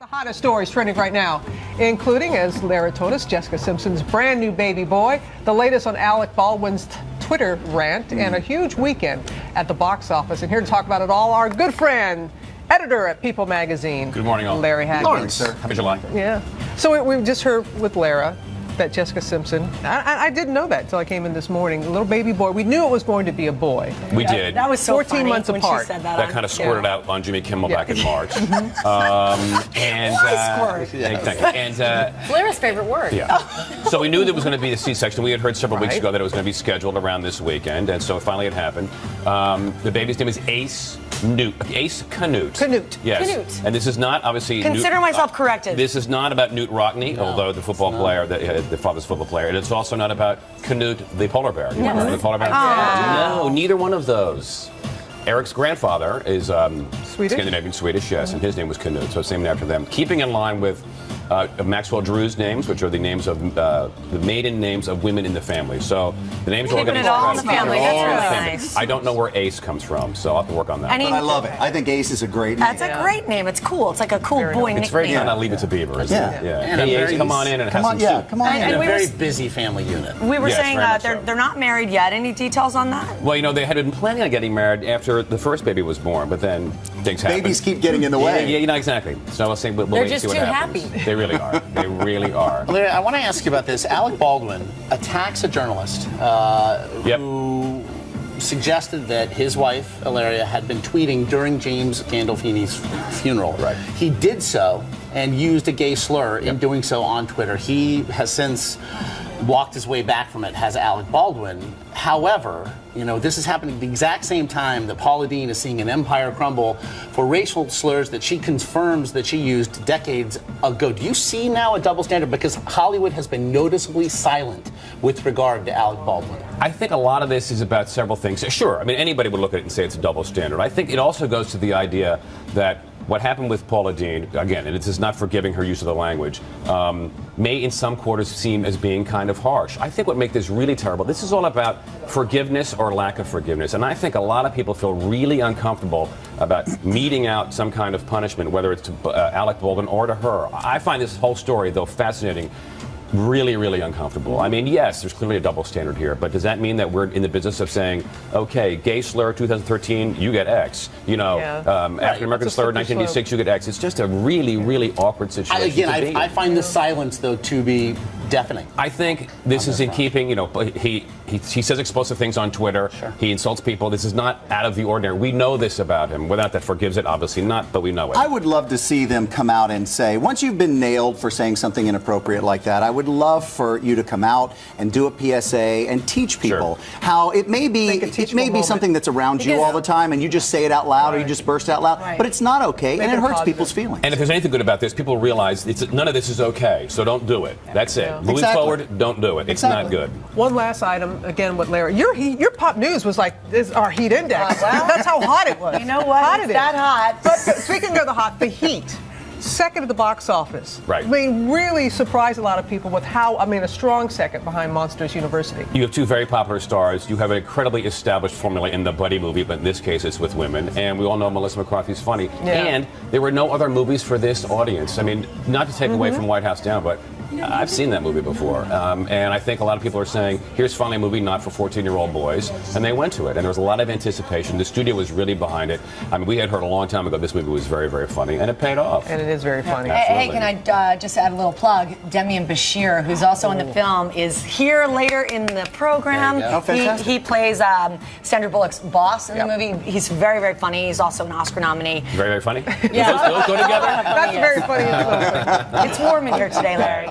The hottest stories trending right now, including, as Lara told us, Jessica Simpson's brand new baby boy, the latest on Alec Baldwin's Twitter rant, and a huge weekend at the box office. And here to talk about it all, our good friend, editor at People magazine. Good morning, all. Larry Hackett. Good morning, sir. Happy July. Yeah. So we just heard with Lara that Jessica Simpson, I didn't know that until I came in this morning, a little baby boy. We knew it was going to be a boy. We did. That was so 14 funny months when apart. she said that. That kind of squirted out on Jimmy Kimmel back in March. Squirt. Lara's favorite word. Yeah. So we knew there was going to be a C-section. We had heard several weeks ago that it was going to be scheduled around this weekend, and so finally it happened. The baby's name is Ace Canute. Canute. Yes. Canute. And this is not obviously. Consider myself corrected. This is not about Newt Rockne, although the football player, the father's football player, and it's also not about Canute, the polar bear. You remember the polar bear? No, neither one of those. Eric's grandfather is Scandinavian Swedish, yes, and his name was Canute, so it's named after them. Keeping in line with Maxwell Drew's names, which are the names of the maiden names of women in the family. So the names are all Keeping it all in the family. That's really nice. I don't know where Ace comes from, so I'll have to work on that. But I love it. I think Ace is a great name. That's a great name. It's cool. It's like a cool boy nickname. It's very kind of Leave It to Beaver, isn't it? Yeah. And hey, Ace, come on in and have some soup. Come on in. And a very busy family unit. We were Yes, saying very much so. they're not married yet. Any details on that? Well, you know, they had been planning on getting married after the first baby was born, but then things happened. Babies keep getting in the way. Yeah, you know, exactly. So I was saying, we'll They're wait and see just what too happens. happy. They really are. They really are. Larry, I want to ask you about this. Alec Baldwin attacks a journalist who suggested that his wife, Ilaria, had been tweeting during James Gandolfini's funeral. Right. He did so and used a gay slur in doing so on Twitter. He has since walked his way back from it, has Alec Baldwin. However, you know, this is happening at the exact same time that Paula Deen is seeing an empire crumble for racial slurs that she confirms that she used decades ago. Do you see now a double standard? Because Hollywood has been noticeably silent with regard to Alec Baldwin. I think a lot of this is about several things. Sure, I mean, anybody would look at it and say it's a double standard. I think it also goes to the idea that what happened with Paula Deen, again, and it is not forgiving her use of the language, may in some quarters seem as being kind of harsh. I think what makes this really terrible, this is all about forgiveness or lack of forgiveness. And I think a lot of people feel really uncomfortable about meting out some kind of punishment, whether it's to Alec Baldwin or to her. I find this whole story, though fascinating, really, really uncomfortable. I mean, yes, there's clearly a double standard here, but does that mean that we're in the business of saying, okay, gay slur 2013, you get X? You know, African American slur 1986, you get X. It's just a really, really awkward situation. I find the silence, though, to be deafening. I think this is in keeping, you know, he says explosive things on Twitter. Sure. He insults people. This is not out of the ordinary. We know this about him. Without that forgives it, obviously not, but we know it. I would love to see them come out and say, once you've been nailed for saying something inappropriate like that, I would love for you to come out and do a PSA and teach people how it may be something that's around you all the time and you just say it out loud or you just burst out loud, but it's not okay and it hurts people's feelings. And if there's anything good about this, people realize none of this is okay, so don't do it. That's it. Moving forward, don't do it. It's not good. One last item, again, with Larry. Your pop news was like our heat index. That's how hot it was. You know what? It's that hot. But speaking of the hot, the heat. Second at the box office. Right. I mean, really surprised a lot of people with a strong second behind Monsters University. You have two very popular stars. You have an incredibly established formula in the buddy movie, but in this case it's with women. And we all know Melissa McCarthy's funny. Yeah. And there were no other movies for this audience. I mean, not to take away from White House Down, but I've seen that movie before. And I think a lot of people are saying, here's finally a movie not for 14-year-old boys. And they went to it. And there was a lot of anticipation. The studio was really behind it. I mean, we had heard a long time ago this movie was very, very funny. And it paid off. And it is very funny. Hey, can I just add a little plug? Demian Bashir, who's also in the film, is here later in the program. He plays Sandra Bullock's boss in the movie. He's very, very funny. He's also an Oscar nominee. Very, very funny? Yeah. Those go together? That's very funny. It's warm in here today, Larry.